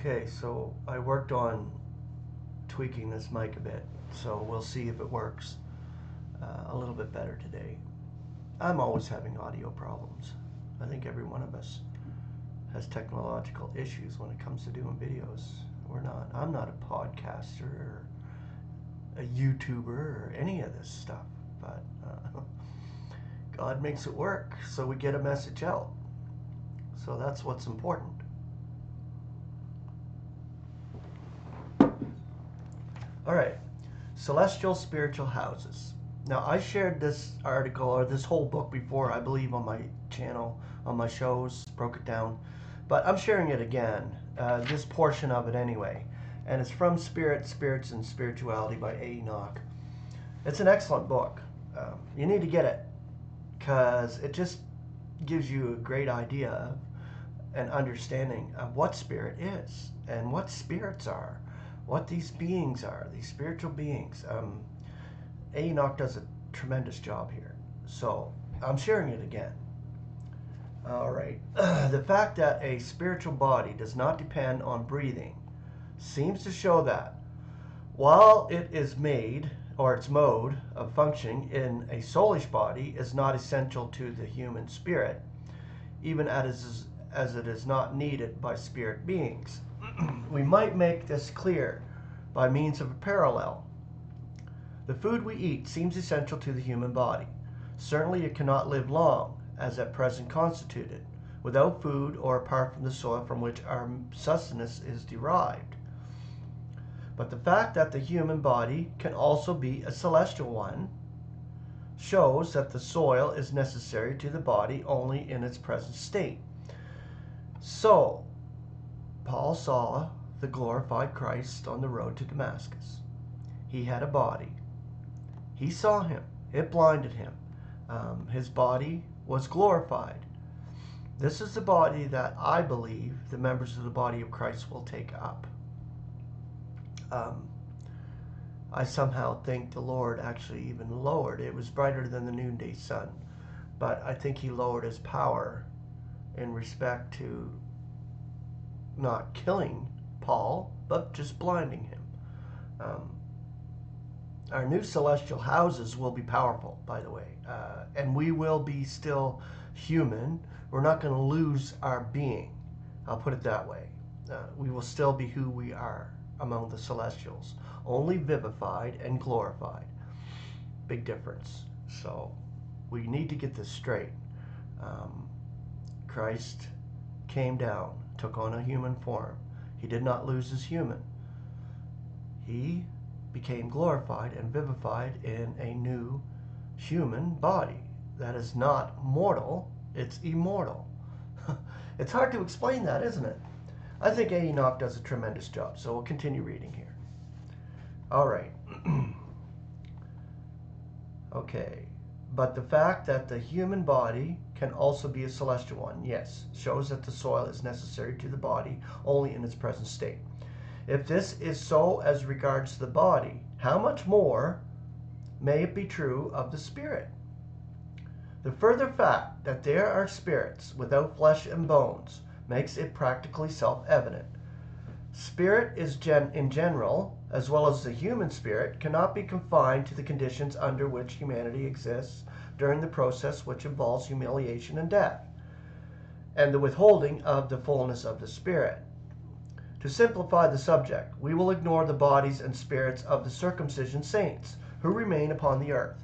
Okay, so I worked on tweaking this mic a bit, so we'll see if it works a little bit better today. I'm always having audio problems. I think every one of us has technological issues when it comes to doing videos. I'm not a podcaster or a YouTuber or any of this stuff, but God makes it work so we get a message out. So that's what's important. All right, celestial spiritual houses. Now, I shared this article or this whole book before, I believe, on my channel, on my shows, broke it down. But I'm sharing it again, this portion of it anyway. And it's from Spirits, and Spirituality by Enoch. It's an excellent book. You need to get it because it just gives you a great idea and understanding of what spirit is and what spirits are, what these beings are, these spiritual beings. Enoch does a tremendous job here. So I'm sharing it again. All right. The fact that a spiritual body does not depend on breathing seems to show that while it is made, or its mode of functioning in a soulish body is not essential to the human spirit, even as it is not needed by spirit beings. We might make this clear by means of a parallel. The food we eat seems essential to the human body. Certainly it cannot live long, as at present constituted, without food or apart from the soil from which our sustenance is derived. But the fact that the human body can also be a celestial one shows that the soil is necessary to the body only in its present state. So, Paul saw the glorified Christ on the road to Damascus. He had a body. He saw him. It blinded him. His body was glorified. This is the body that I believe the members of the body of Christ will take up. I somehow think the Lord actually even lowered. It was brighter than the noonday sun, but I think he lowered his power in respect to not killing Paul, but just blinding him. Our new celestial houses will be powerful, by the way, and we will be still human. We're not going to lose our being. I'll put it that way. We will still be who we are among the celestials, only vivified and glorified. Big difference. So we need to get this straight. Christ came down, took on a human form. He did not lose his human. He became glorified and vivified in a new human body that is not mortal, it's immortal. It's hard to explain that, isn't it? I think Enoch does a tremendous job, so we'll continue reading here. All right. Okay. But the fact that the human body can also be a celestial one, yes, shows that the soil is necessary to the body only in its present state. If this is so as regards the body, how much more may it be true of the spirit? The further fact that there are spirits without flesh and bones makes it practically self-evident. Spirit is in general, as well as the human spirit, cannot be confined to the conditions under which humanity exists during the process which involves humiliation and death, and the withholding of the fullness of the spirit. To simplify the subject, we will ignore the bodies and spirits of the circumcision saints who remain upon the earth.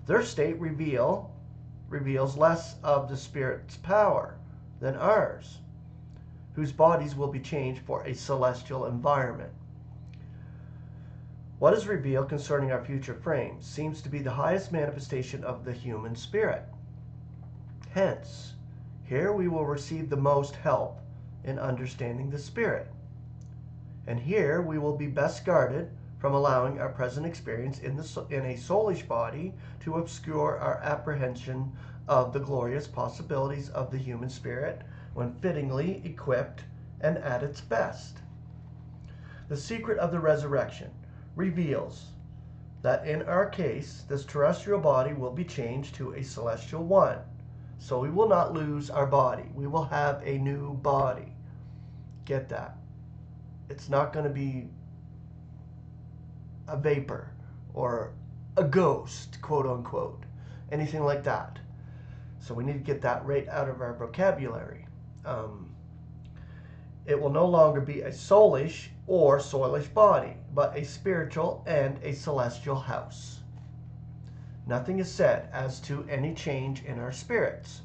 Their state reveals less of the spirit's power than ours, whose bodies will be changed for a celestial environment. What is revealed concerning our future frames seems to be the highest manifestation of the human spirit. Hence, here we will receive the most help in understanding the spirit. And here we will be best guarded from allowing our present experience in a soulish body to obscure our apprehension of the glorious possibilities of the human spirit when fittingly equipped and at its best. The secret of the resurrection reveals that in our case, this terrestrial body will be changed to a celestial one. So we will not lose our body. We will have a new body. Get that. It's not going to be a vapor or a ghost, quote unquote, anything like that. So we need to get that right out of our vocabulary. It will no longer be a soulish or soilish body, but a spiritual and a celestial house. Nothing is said as to any change in our spirits.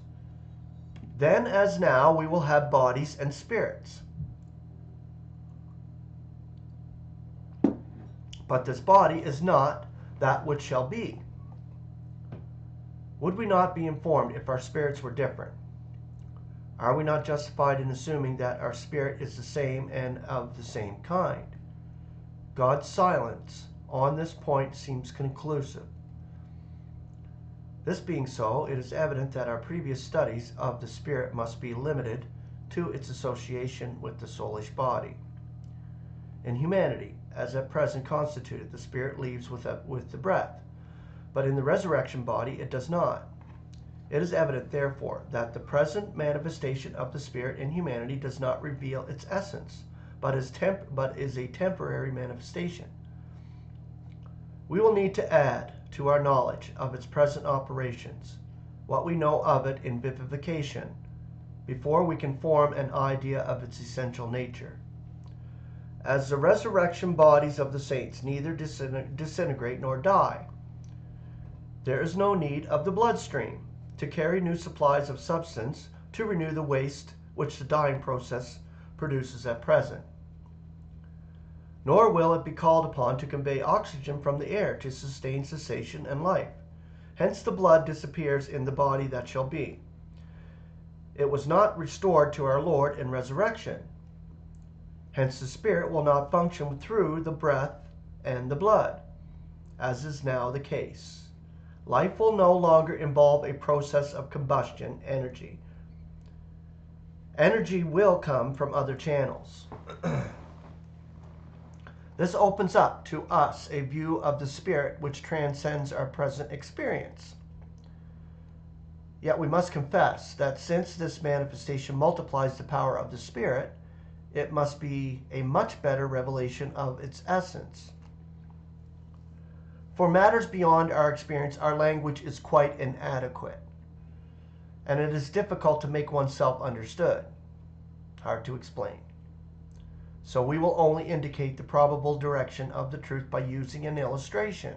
Then, as now, we will have bodies and spirits. But this body is not that which shall be. Would we not be informed if our spirits were different? Are we not justified in assuming that our spirit is the same and of the same kind? God's silence on this point seems conclusive. This being so, it is evident that our previous studies of the spirit must be limited to its association with the soulish body. In humanity, as at present constituted, the spirit leaves with the breath, but in the resurrection body it does not. It is evident, therefore, that the present manifestation of the spirit in humanity does not reveal its essence, but is a temporary manifestation. We will need to add to our knowledge of its present operations what we know of it in vivification, before we can form an idea of its essential nature. As the resurrection bodies of the saints neither disintegrate nor die, there is no need of the bloodstream to carry new supplies of substance to renew the waste which the dying process produces at present. Nor will it be called upon to convey oxygen from the air to sustain cessation and life. Hence the blood disappears in the body that shall be. It was not restored to our Lord in resurrection. Hence the spirit will not function through the breath and the blood, as is now the case. Life will no longer involve a process of combustion energy. Energy will come from other channels. This opens up to us a view of the spirit which transcends our present experience. Yet we must confess that since this manifestation multiplies the power of the spirit, it must be a much better revelation of its essence. For matters beyond our experience, our language is quite inadequate, and it is difficult to make oneself understood. Hard to explain. So we will only indicate the probable direction of the truth by using an illustration.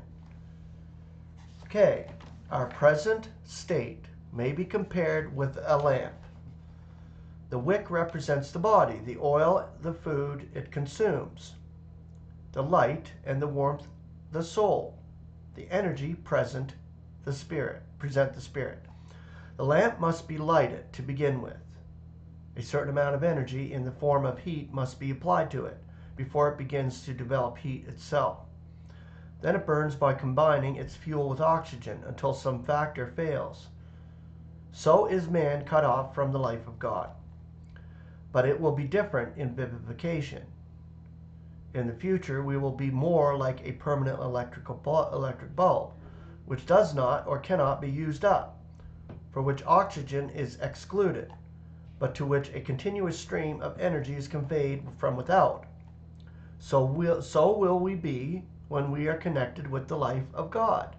Okay, our present state may be compared with a lamp. The wick represents the body, the oil, the food it consumes, the light and the warmth, the soul, the energy present the spirit. The lamp must be lighted to begin with. A certain amount of energy in the form of heat must be applied to it before it begins to develop heat itself. Then it burns by combining its fuel with oxygen until some factor fails. So is man cut off from the life of God. But it will be different in vivification. In the future, we will be more like a permanent electric bulb, which does not or cannot be used up, for which oxygen is excluded, but to which a continuous stream of energy is conveyed from without. So will we be when we are connected with the life of God.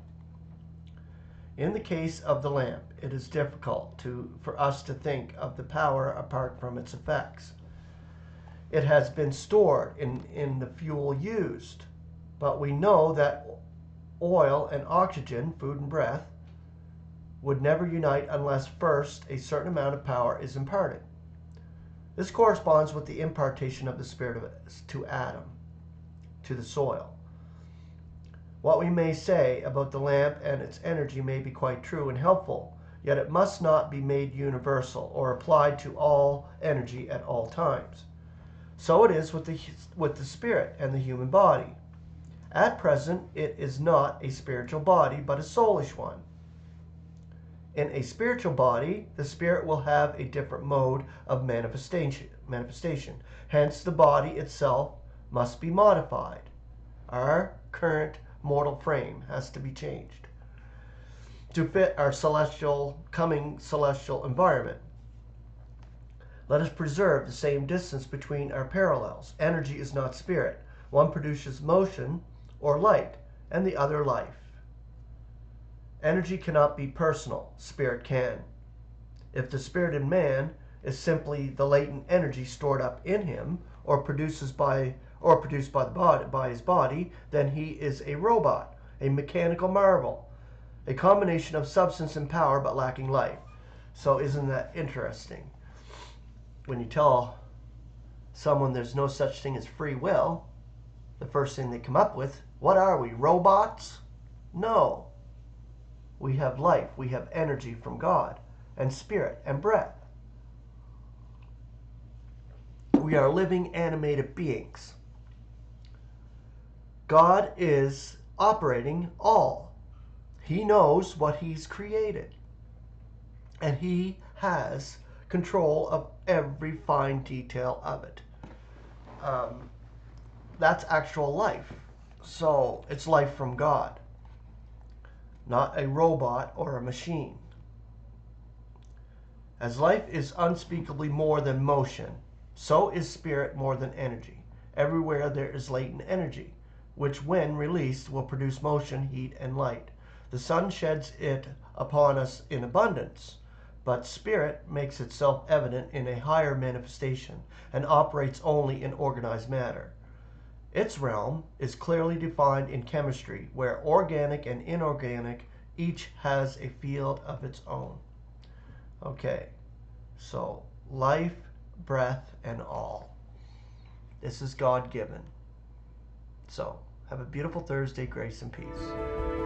In the case of the lamp, it is difficult for us to think of the power apart from its effects. It has been stored in the fuel used, but we know that oil and oxygen, food and breath, would never unite unless first a certain amount of power is imparted. This corresponds with the impartation of the Spirit to Adam, to the soil. What we may say about the lamp and its energy may be quite true and helpful, yet it must not be made universal or applied to all energy at all times. So it is with the spirit and the human body. At present, it is not a spiritual body, but a soulish one. In a spiritual body, the spirit will have a different mode of manifestation. Hence, the body itself must be modified. Our current mortal frame has to be changed to fit our coming celestial environment. Let us preserve the same distance between our parallels. Energy is not spirit. One produces motion or light, and the other life. Energy cannot be personal. Spirit can. If the spirit in man is simply the latent energy stored up in him, or produced by the body, by his body, then he is a robot, a mechanical marvel, a combination of substance and power but lacking life. So isn't that interesting? When you tell someone there's no such thing as free will, the first thing they come up with, what are we, robots? No. We have life, we have energy from God, and spirit, and breath. We are living, animated beings. God is operating all. He knows what He's created. And He has control of every fine detail of it. That's actual life. So it's life from God, not a robot or a machine. As life is unspeakably more than motion, so is spirit more than energy. Everywhere there is latent energy, which when released will produce motion, heat, and light. The sun sheds it upon us in abundance, but spirit makes itself evident in a higher manifestation and operates only in organized matter. Its realm is clearly defined in chemistry, where organic and inorganic each has a field of its own. Okay, so life, breath, and all. This is God-given. So, have a beautiful Thursday, grace and peace.